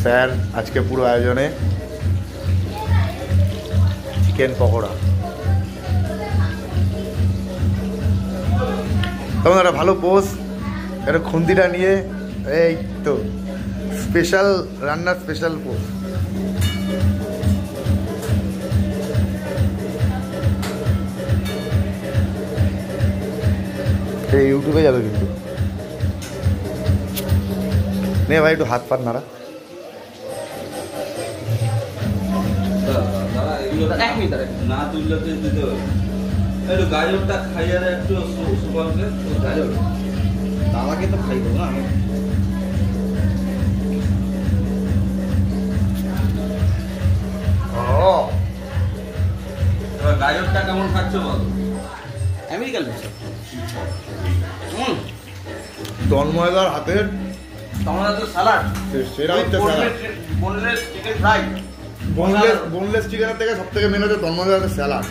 Sir আজকে পুরো আয়োজনে চিকেন পকোড়া। তখন একটা ভালো পোজ, একটা খুন্তিটা নিয়ে, এই তো স্পেশাল রান্নার স্পেশাল পোজ। ইউটিউবে যাবে কিন্তু। নে ভাই একটু হাত পাত নাড়া। না তুললে তো দিতে হবে। একটু গাজরটা খাইয়ে একটু সুপারকে গাজর দাদাকে তো খাই দেবো না আমি। এবার গাজরটা কেমন খাচ্ছ বল? আমেরিকান তন্ময়দার হাতের তোমার তো সালাড, সেরা হচ্ছে salad. Boneless chicken fry. Boneless চিকেনের থেকে সব থেকে মেন হচ্ছে তন্ময়দার হাতের স্যালাড।